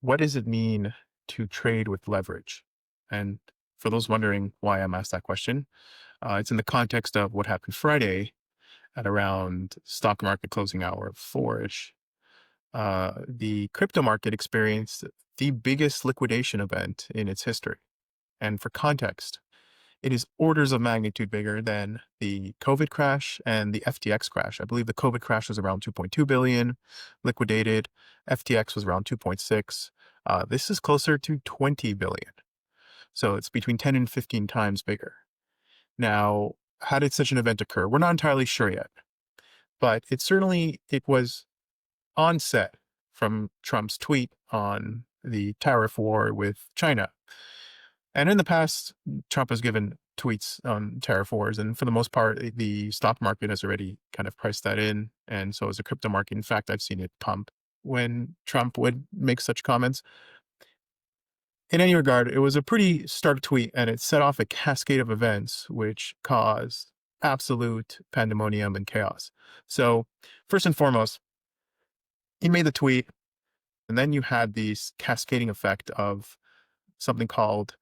What does it mean to trade with leverage? And for those wondering why I'm asked that question, it's in the context of what happened Friday at around stock market closing hour of 4-ish. The crypto market experienced the biggest liquidation event in its history. And for context, it is orders of magnitude bigger than the COVID crash and the FTX crash. I believe the COVID crash was around 2.2 billion liquidated. FTX was around 2.6. This is closer to 20 billion. So it's between 10 and 15 times bigger. Now, how did such an event occur? We're not entirely sure yet, but it was onset from Trump's tweet on the tariff war with China. And in the past, Trump has given tweets on tariff wars, and for the most part, the stock market has already kind of priced that in, and so has the crypto market. In fact, I've seen it pump when Trump would make such comments. In any regard, it was a pretty stark tweet, and it set off a cascade of events which caused absolute pandemonium and chaos. So, first and foremost, he made the tweet, and then you had this cascading effect of something called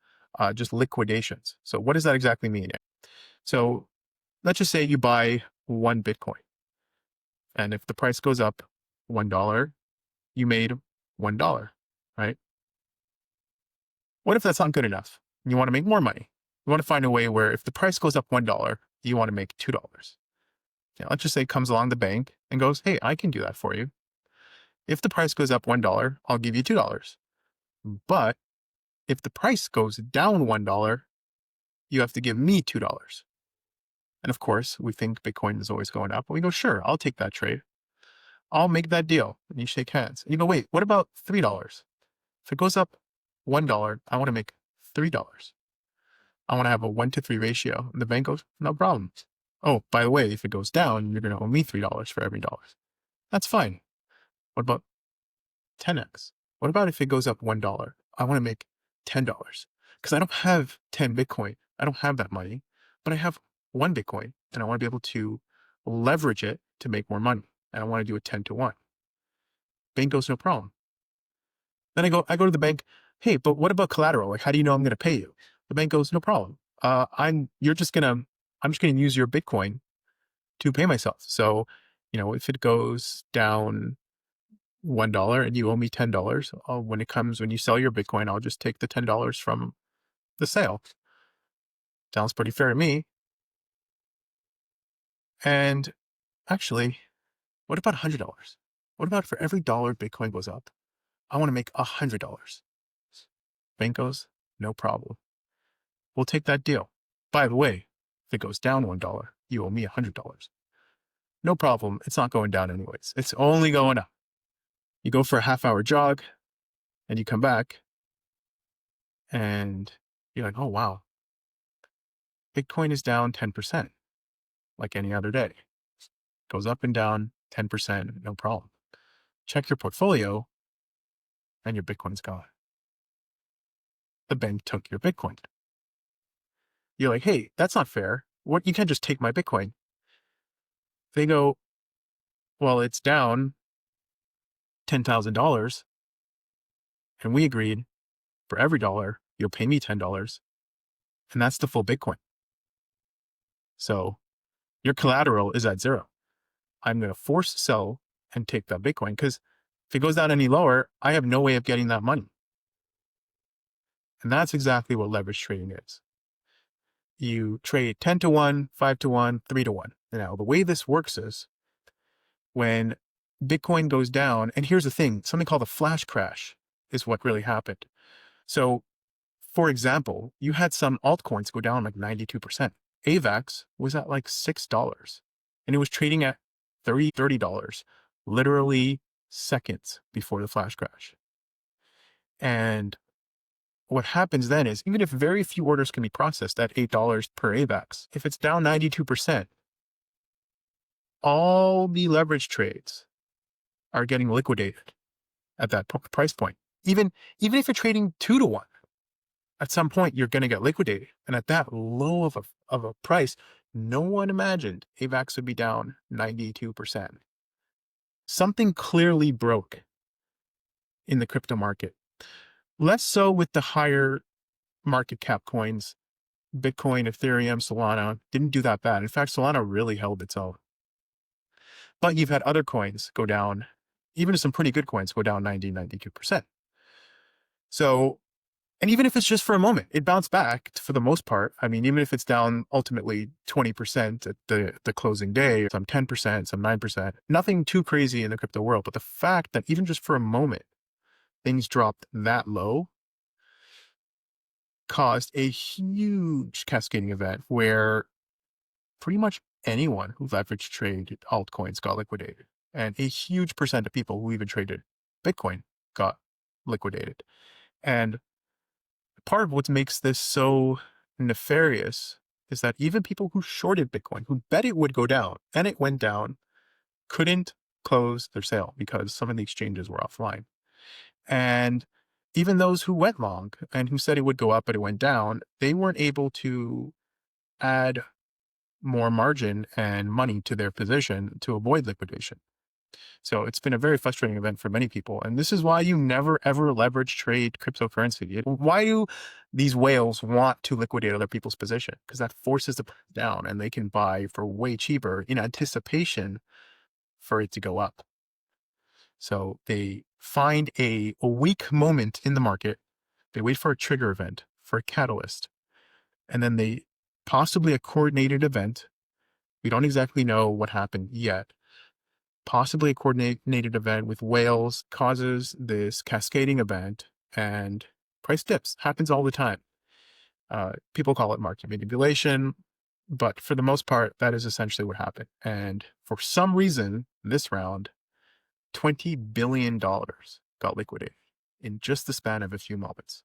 just liquidations. So, what does that exactly mean? So, let's just say you buy one Bitcoin, and if the price goes up $1, you made $1, right? What if that's not good enough? You want to make more money. You want to find a way where if the price goes up $1, you want to make $2. Now, let's just say it comes along the bank and goes, hey, I can do that for you. If the price goes up $1, I'll give you $2. But if the price goes down $1, you have to give me $2. And of course, we think Bitcoin is always going up. And we go, sure, I'll take that trade. I'll make that deal. And you shake hands. And you go, wait, what about $3? If it goes up $1, I want to make $3. I want to have a 1-to-3 ratio. And the bank goes, no problem. Oh, by the way, if it goes down, you're going to owe me $3 for every dollar. That's fine. What about 10x? What about if it goes up $1? I want to make $10 because I don't have 10 Bitcoin. I don't have that money, but I have one Bitcoin and I want to be able to leverage it to make more money. And I want to do a 10-to-1. Bank goes, no problem. Then I go to the bank. Hey, but what about collateral? Like, how do you know I'm going to pay you? The bank goes, no problem. I'm just going to use your Bitcoin to pay myself. So, if it goes down $1 and you owe me $10, when you sell your Bitcoin, I'll just take the $10 from the sale. Sounds pretty fair to me. And actually, what about $100? What about for every dollar Bitcoin goes up, I want to make $100? Bank goes, no problem. We'll take that deal. By the way, if it goes down $1, you owe me $100. No problem. It's not going down anyways. It's only going up. You go for a half-hour jog and you come back and you're like, oh, wow. Bitcoin is down 10% like any other day. Goes up and down 10%, no problem. Check your portfolio and your Bitcoin's gone. The bank took your Bitcoin. You're like, hey, that's not fair. What? You can't just take my Bitcoin. They go, well, it's down $10,000. And we agreed for every dollar, you'll pay me $10. And that's the full Bitcoin. So your collateral is at zero. I'm going to force sell and take that Bitcoin because if it goes down any lower, I have no way of getting that money. And that's exactly what leverage trading is. You trade 10-to-1, 5-to-1, 3-to-1. Now, the way this works is when Bitcoin goes down, and here's the thing, something called a flash crash is what really happened. So, for example, you had some altcoins go down like 92%. AVAX was at like $6 and it was trading at $30, literally seconds before the flash crash. And what happens then is, even if very few orders can be processed at $8 per AVAX, if it's down 92%, all the leverage trades are getting liquidated at that price point. Even if you're trading 2-to-1, at some point you're going to get liquidated. And at that low of a price, no one imagined AVAX would be down 92%. Something clearly broke in the crypto market Less so with the higher market cap coins. Bitcoin, Ethereum, Solana didn't do that bad. In fact, Solana really held its own. But you've had other coins go down, even some pretty good coins go down 90, 92%. So, and even if it's just for a moment, it bounced back for the most part. I mean, even if it's down ultimately 20% at the closing day, some 10%, some 9%, nothing too crazy in the crypto world. But the fact that even just for a moment, things dropped that low caused a huge cascading event where pretty much anyone who leverage traded altcoins got liquidated. And a huge percent of people who even traded Bitcoin got liquidated. And part of what makes this so nefarious is that even people who shorted Bitcoin, who bet it would go down, and it went down, couldn't close their sale because some of the exchanges were offline. And even those who went long and who said it would go up, but it went down, they weren't able to add more margin and money to their position to avoid liquidation. So it's been a very frustrating event for many people. And this is why you never ever leverage trade cryptocurrency. Why do these whales want to liquidate other people's position? Because that forces the price down and they can buy for way cheaper in anticipation for it to go up. So they find a weak moment in the market. They wait for a trigger event, for a catalyst, and then they possibly a coordinated event. We don't exactly know what happened yet. Possibly a coordinated event with whales causes this cascading event, and price dips. Happens all the time. People call it market manipulation, but for the most part, that is essentially what happened. And for some reason, this round, $20 billion got liquidated in just the span of a few moments.